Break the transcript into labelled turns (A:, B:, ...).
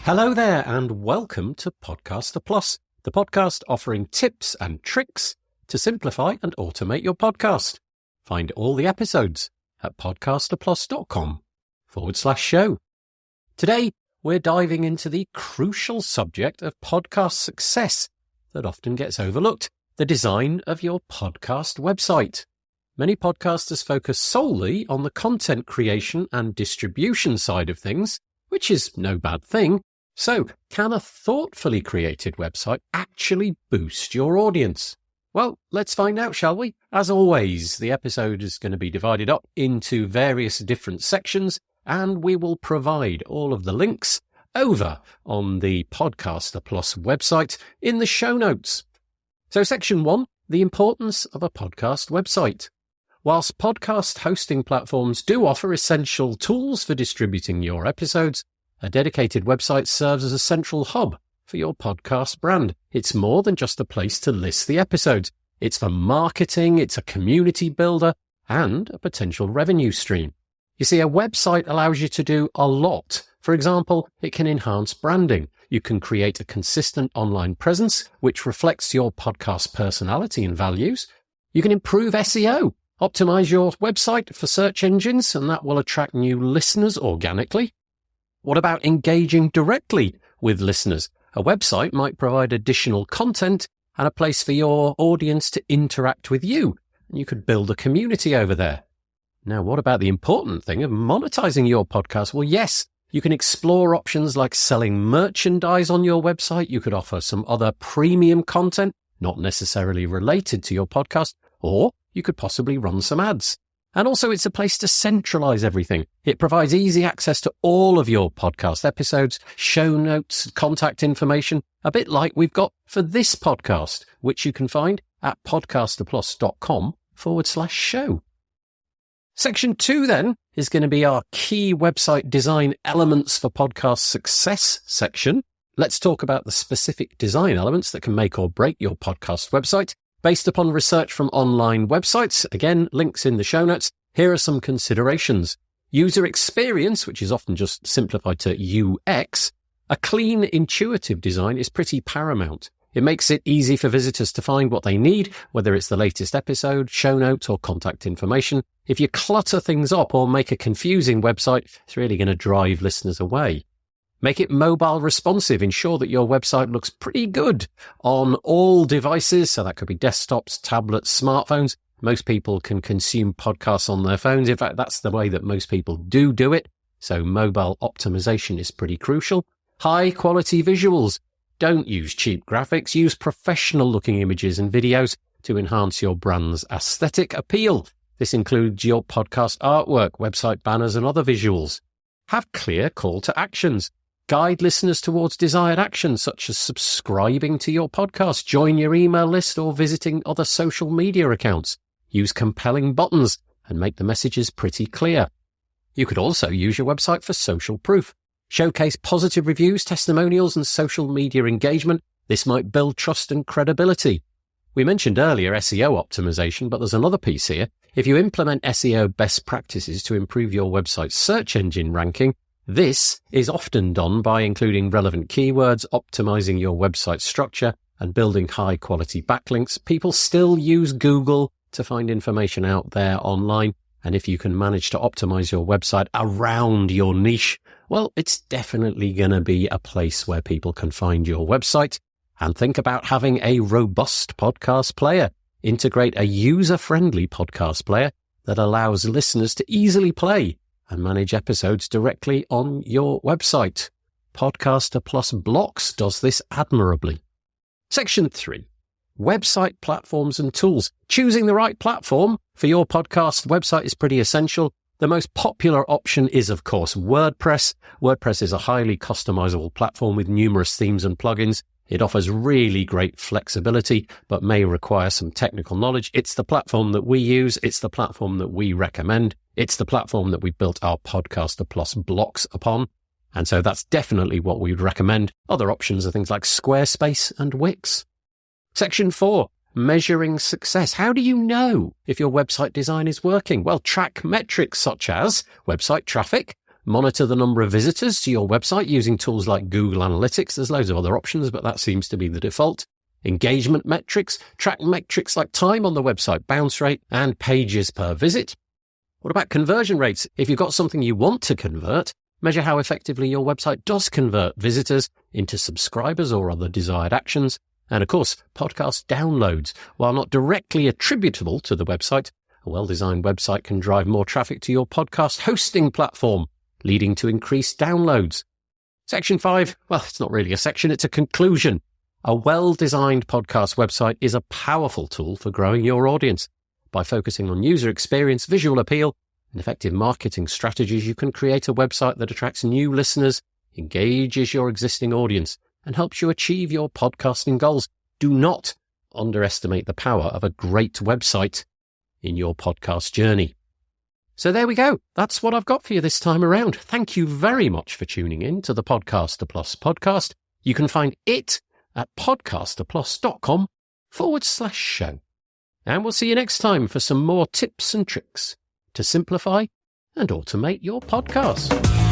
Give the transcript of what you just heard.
A: Hello there and welcome to Podcaster Plus, the podcast offering tips and tricks to simplify and automate your podcast. Find all the episodes at podcasterplus.com/show. Today, we're diving into the crucial subject of podcast success that often gets overlooked, the design of your podcast website. Many podcasters focus solely on the content creation and distribution side of things, which is no bad thing. So, can a thoughtfully created website actually boost your audience? Well, let's find out, shall we? As always, the episode is going to be divided up into various different sections, and we will provide all of the links over on the Podcaster Plus website in the show notes. So, section 1, the importance of a podcast website. Whilst podcast hosting platforms do offer essential tools for distributing your episodes, a dedicated website serves as a central hub for your podcast brand. It's more than just a place to list the episodes. It's for marketing, it's a community builder, and a potential revenue stream. You see, a website allows you to do a lot. For example, it can enhance branding. You can create a consistent online presence, which reflects your podcast personality and values. You can improve SEO, optimize your website for search engines, and that will attract new listeners organically. What about engaging directly with listeners? A website might provide additional content and a place for your audience to interact with you, and you could build a community over there. Now, what about the important thing of monetizing your podcast? Well, yes, you can explore options like selling merchandise on your website. You could offer some other premium content, not necessarily related to your podcast, or you could possibly run some ads. And also, it's a place to centralize everything. It provides easy access to all of your podcast episodes, show notes, contact information, a bit like we've got for this podcast, which you can find at podcasterplus.com/show. Section 2 then is going to be our key website design elements for podcast success section. Let's talk about the specific design elements that can make or break your podcast website. Based upon research from online websites, again, links in the show notes, here are some considerations. User experience, which is often just simplified to UX. A clean, intuitive design is pretty paramount. It makes it easy for visitors to find what they need, whether it's the latest episode, show notes, or contact information. If you clutter things up or make a confusing website, it's really going to drive listeners away. Make it mobile responsive. Ensure that your website looks pretty good on all devices. So that could be desktops, tablets, smartphones. Most people can consume podcasts on their phones. In fact, that's the way that most people do it. So mobile optimization is pretty crucial. High quality visuals. Don't use cheap graphics. Use professional looking images and videos to enhance your brand's aesthetic appeal. This includes your podcast artwork, website banners, and other visuals. Have clear call to actions. Guide listeners towards desired actions such as subscribing to your podcast, join your email list, or visiting other social media accounts. Use compelling buttons and make the messages pretty clear. You could also use your website for social proof. Showcase positive reviews, testimonials, and social media engagement. This might build trust and credibility. We mentioned earlier SEO optimization, but there's another piece here. If you implement SEO best practices to improve your website's search engine ranking, this is often done by including relevant keywords, optimizing your website structure, and building high-quality backlinks. People still use Google to find information out there online, and if you can manage to optimize your website around your niche, well, it's definitely going to be a place where people can find your website. And think about having a robust podcast player. Integrate a user-friendly podcast player that allows listeners to easily play and manage episodes directly on your website. Podcaster Plus Blocks does this admirably. Section 3, website platforms and tools. Choosing the right platform for your podcast website is pretty essential. The most popular option is, of course, WordPress. WordPress is a highly customizable platform with numerous themes and plugins. It offers really great flexibility, but may require some technical knowledge. It's the platform that we use. It's the platform that we recommend. It's the platform that we built our Podcaster Plus blocks upon. And so that's definitely what we would recommend. Other options are things like Squarespace and Wix. Section 4, measuring success. How do you know if your website design is working? Well, track metrics such as website traffic, Monitor the number of visitors to your website using tools like Google Analytics. There's loads of other options, but that seems to be the default. Engagement metrics. Track metrics like time on the website, bounce rate, and pages per visit. What about conversion rates? If you've got something you want to convert, measure how effectively your website does convert visitors into subscribers or other desired actions. And of course, podcast downloads. While not directly attributable to the website, a well-designed website can drive more traffic to your podcast hosting platform, leading to increased downloads. Section 5, well, it's not really a section, it's a conclusion. A well-designed podcast website is a powerful tool for growing your audience. By focusing on user experience, visual appeal, and effective marketing strategies, you can create a website that attracts new listeners, engages your existing audience, and helps you achieve your podcasting goals. Do not underestimate the power of a great website in your podcast journey. So there we go. That's what I've got for you this time around. Thank you very much for tuning in to the Podcaster Plus podcast. You can find it at podcasterplus.com/show. And we'll see you next time for some more tips and tricks to simplify and automate your podcast.